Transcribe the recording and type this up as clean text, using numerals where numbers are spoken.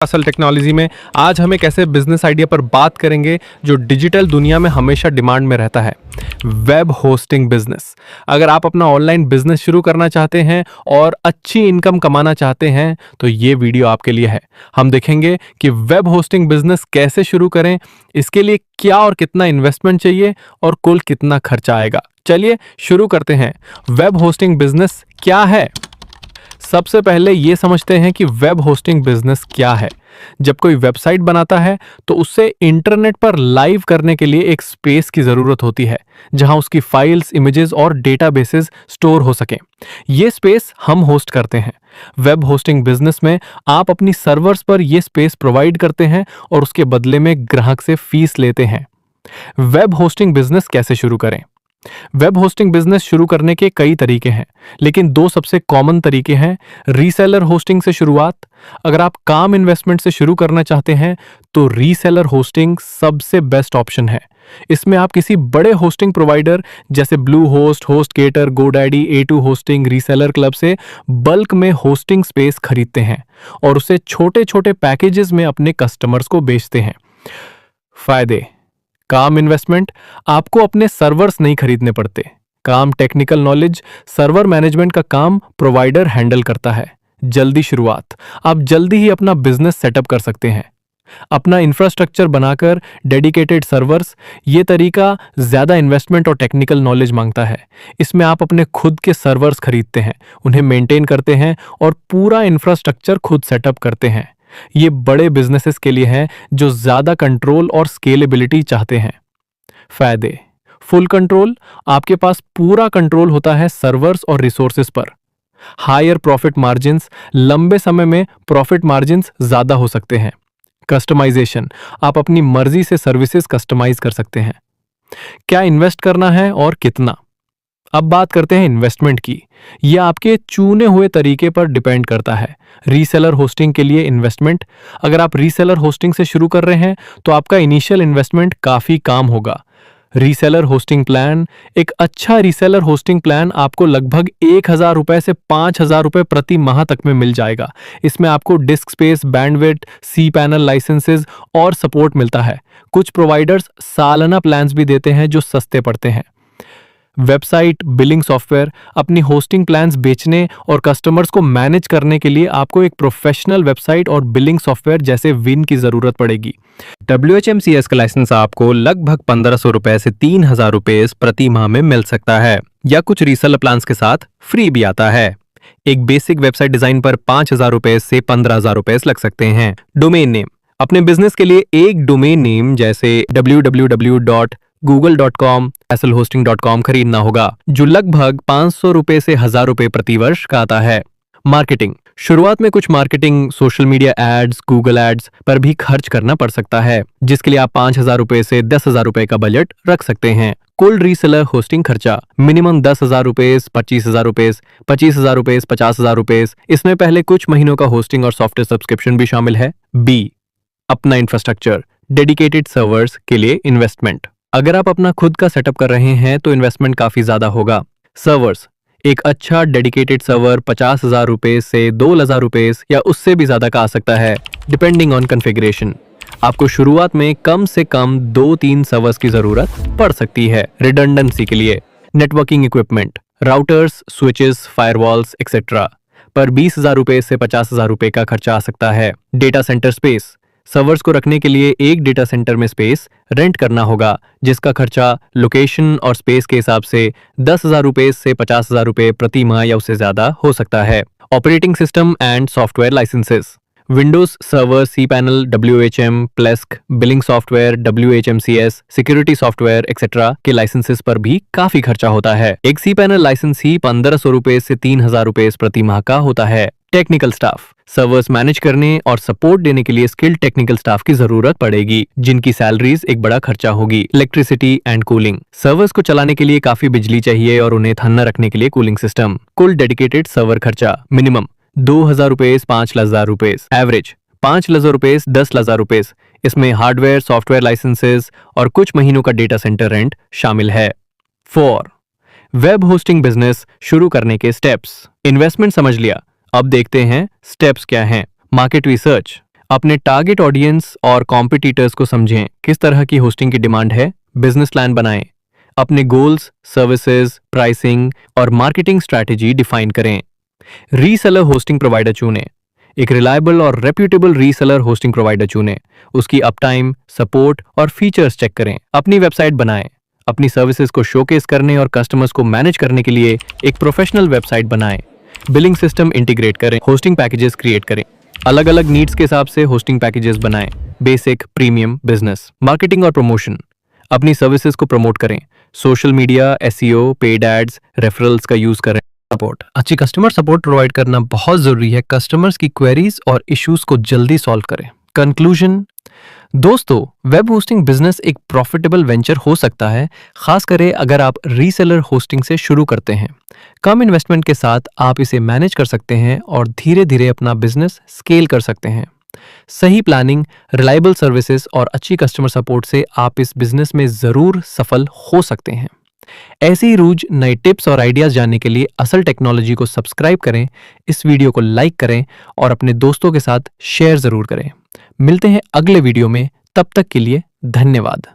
असल टेक्नोलॉजी में आज हम एक ऐसे बिजनेस आइडिया पर बात करेंगे जो डिजिटल दुनिया में हमेशा डिमांड में रहता है, वेब होस्टिंग बिजनेस। अगर आप अपना ऑनलाइन बिजनेस शुरू करना चाहते हैं और अच्छी इनकम कमाना चाहते हैं तो ये वीडियो आपके लिए है। हम देखेंगे कि वेब होस्टिंग बिजनेस कैसे शुरू करें, इसके लिए क्या और कितना इन्वेस्टमेंट चाहिए और कुल कितना खर्चा आएगा। चलिए शुरू करते हैं। वेब होस्टिंग बिजनेस क्या है? सबसे पहले ये समझते हैं कि वेब होस्टिंग बिजनेस क्या है। जब कोई वेबसाइट बनाता है तो उससे इंटरनेट पर लाइव करने के लिए एक स्पेस की जरूरत होती है जहां उसकी फाइल्स, इमेजेस और डेटाबेसेस स्टोर हो सकें। ये स्पेस हम होस्ट करते हैं। वेब होस्टिंग बिजनेस में आप अपनी सर्वर्स पर यह स्पेस प्रोवाइड करते हैं और उसके बदले में ग्राहक से फीस लेते हैं। वेब होस्टिंग बिजनेस कैसे शुरू करें? वेब होस्टिंग बिजनेस शुरू करने के कई तरीके हैं, लेकिन दो सबसे कॉमन तरीके हैं। रीसेलर होस्टिंग से शुरुआत। अगर आप कम इन्वेस्टमेंट से शुरू करना चाहते हैं तो रीसेलर होस्टिंग सबसे बेस्ट ऑप्शन है। इसमें आप किसी बड़े होस्टिंग प्रोवाइडर जैसे blue host, HostGator, GoDaddy, A2 hosting, reseller club से बल्क में होस्टिंग स्पेस खरीदते हैं और उसे छोटे छोटे पैकेजेस में अपने कस्टमर्स को बेचते हैं। फायदे: काम इन्वेस्टमेंट, आपको अपने सर्वर्स नहीं खरीदने पड़ते। काम टेक्निकल नॉलेज, सर्वर मैनेजमेंट का काम प्रोवाइडर हैंडल करता है। जल्दी शुरुआत, आप जल्दी ही अपना बिजनेस सेटअप कर सकते हैं। अपना इंफ्रास्ट्रक्चर बनाकर डेडिकेटेड सर्वर्स, ये तरीका ज्यादा इन्वेस्टमेंट और टेक्निकल नॉलेज मांगता है। इसमें आप अपने खुद के सर्वर्स खरीदते हैं, उन्हें मेंटेन करते हैं और पूरा इंफ्रास्ट्रक्चर खुद सेटअप करते हैं। ये बड़े बिजनेसेस के लिए है जो ज्यादा कंट्रोल और स्केलेबिलिटी चाहते हैं। फायदे: फुल कंट्रोल, आपके पास पूरा कंट्रोल होता है सर्वर्स और रिसोर्सेस पर। हायर प्रॉफिट मार्जिन्स, लंबे समय में प्रॉफिट मार्जिन्स ज्यादा हो सकते हैं। कस्टमाइजेशन, आप अपनी मर्जी से सर्विसेज कस्टमाइज कर सकते हैं। क्या इन्वेस्ट करना है और कितना? अब बात करते हैं इन्वेस्टमेंट की। यह आपके चुने हुए तरीके पर डिपेंड करता है। रीसेलर होस्टिंग के लिए इन्वेस्टमेंट, अगर आप रीसेलर होस्टिंग से शुरू कर रहे हैं तो आपका इनिशियल इन्वेस्टमेंट काफी कम होगा। रीसेलर होस्टिंग प्लान, एक अच्छा रीसेलर होस्टिंग प्लान आपको लगभग 1,000 रुपए से 5,000 रुपए प्रति माह तक में मिल जाएगा। इसमें आपको disk space, bandwidth, cPanel licenses और सपोर्ट मिलता है। कुछ प्रोवाइडर्स सालाना प्लान्स भी देते हैं जो सस्ते पड़ते हैं। वेबसाइट बिलिंग सॉफ्टवेयर, अपनी होस्टिंग प्लान्स बेचने और कस्टमर्स को मैनेज करने के लिए आपको एक प्रोफेशनल वेबसाइट और बिलिंग सॉफ्टवेयर जैसे विन की जरूरत पड़ेगी। WHMCS का लाइसेंस आपको लगभग 1,500 रुपए से 3,000 रुपए प्रति माह में मिल सकता है, या कुछ रीसेलर प्लान्स के साथ फ्री भी आता है। एक बेसिक वेबसाइट डिजाइन पर 5,000 रुपए से 15,000 रुपए लग सकते हैं। डोमेन नेम, अपने बिजनेस के लिए एक डोमेन नेम जैसे www.google.com, hasselhosting.com खरीदना होगा, जो लगभग 500 रुपए से 1,000 रुपए प्रति वर्ष का आता है। मार्केटिंग, शुरुआत में कुछ marketing, social media ads, Google ads पर भी खर्च करना पड़ सकता है, जिसके लिए आप 5,000 रुपए से 10,000 रुपए का बजट रख सकते हैं। कुल रीसेलर होस्टिंग खर्चा मिनिमम 10,000 रुपए, 25,000 रुपए, 25,000 रुपए, 50,000 रुपए। इसमें पहले कुछ महीनों का होस्टिंग और सॉफ्टवेयर सब्सक्रिप्शन भी शामिल है। बी, अपना इंफ्रास्ट्रक्चर, डेडिकेटेड सर्वर्स के लिए इन्वेस्टमेंट। अगर आप अपना खुद का सेटअप कर रहे हैं तो इन्वेस्टमेंट काफी ज्यादा होगा। सर्वर्स, एक अच्छा डेडिकेटेड सर्वर 50,000 रुपए से 2,000 रुपए या उससे भी ज्यादा का आ सकता है, डिपेंडिंग ऑन कॉन्फ़िगरेशन। आपको शुरुआत में कम से कम 2-3 सर्वर्स की जरूरत पड़ सकती है रिडंडेंसी के लिए। Networking equipment, routers, switches, firewalls etcetera पर 20,000 रुपए से 50,000 रुपए का खर्चा आ सकता है। डेटा सेंटर स्पेस, सर्वर्स को रखने के लिए एक डेटा सेंटर में स्पेस रेंट करना होगा, जिसका खर्चा लोकेशन और स्पेस के हिसाब से 10,000 रुपए से 50,000 रुपए प्रति माह या उससे ज्यादा हो सकता है। Operating system and software licenses, Windows server, cPanel, WHM, Plesk, billing software, WHMCS, security software etcetera के लाइसेंसेस पर भी काफी खर्चा होता है। एक cPanel लाइसेंस ही 1,500 रुपए से 3,000 रुपए प्रति माह का होता है। टेक्निकल स्टाफ, सर्वर्स मैनेज करने और सपोर्ट देने के लिए स्किल्ड टेक्निकल स्टाफ की जरूरत पड़ेगी, जिनकी सैलरीज एक बड़ा खर्चा होगी। इलेक्ट्रिसिटी एंड कूलिंग, सर्वर्स को चलाने के लिए काफी बिजली चाहिए और उन्हें ठंडा रखने के लिए कूलिंग सिस्टम। कुल डेडिकेटेड सर्वर खर्चा मिनिमम 2,000 रुपए, 5,000 रुपए, एवरेज 5,000 रुपए, 10,000 रुपए। इसमें हार्डवेयर, सॉफ्टवेयर लाइसेंसेस और कुछ महीनों का डेटा सेंटर रेंट शामिल है। 4, वेब होस्टिंग बिजनेस शुरू करने के स्टेप्स। इन्वेस्टमेंट समझ लिया, अब देखते हैं स्टेप्स क्या हैं। मार्केट रिसर्च, अपने टारगेट ऑडियंस और कॉम्पिटिटर्स को समझें, किस तरह की होस्टिंग की डिमांड है, बिजनेस प्लान बनाएं, अपने गोल्स, सर्विसेज, प्राइसिंग और मार्केटिंग स्ट्रैटेजी डिफाइन करें। रीसेलर होस्टिंग प्रोवाइडर चुनें। एक रिलायबल और रेप्यूटेबल रीसेलर होस्टिंग प्रोवाइडर चुनें। उसकी अपटाइम, सपोर्ट और फीचर्स चेक करें। अपनी वेबसाइट बनाएं। अपनी सर्विसेज को शोकेस करने और कस्टमर्स को मैनेज करने के लिए एक प्रोफेशनल वेबसाइट बनाएं। बिलिंग सिस्टम इंटीग्रेट करें। होस्टिंग पैकेजेस क्रिएट करें। अलग अलग नीड्स के हिसाब से होस्टिंग पैकेजेस बनाएं। Basic, premium, business. मार्केटिंग और प्रमोशन। अपनी सर्विसेज को प्रमोट करें। Social media, SEO, paid ads, referrals का यूज करें। सपोर्ट। अच्छी कस्टमर सपोर्ट प्रोवाइड करना बहुत जरूरी है। कस्टमर्स की क्वेरीज और इश्यूज को जल्दी सॉल्व करें। कंक्लूजन। दोस्तों, वेब होस्टिंग बिजनेस एक प्रॉफिटेबल वेंचर हो सकता है, खास करके अगर आप रीसेलर होस्टिंग से शुरू करते हैं। कम इन्वेस्टमेंट के साथ आप इसे मैनेज कर सकते हैं और धीरे धीरे अपना बिजनेस स्केल कर सकते हैं। सही प्लानिंग, रिलायबल सर्विसेज और अच्छी कस्टमर सपोर्ट से आप इस बिजनेस में जरूर सफल हो सकते हैं। ऐसे ही रोज नए टिप्स और आइडियाज जानने के लिए असल टेक्नोलॉजी को सब्सक्राइब करें, इस वीडियो को लाइक करें और अपने दोस्तों के साथ शेयर जरूर करें। मिलते हैं अगले वीडियो में, तब तक के लिए धन्यवाद।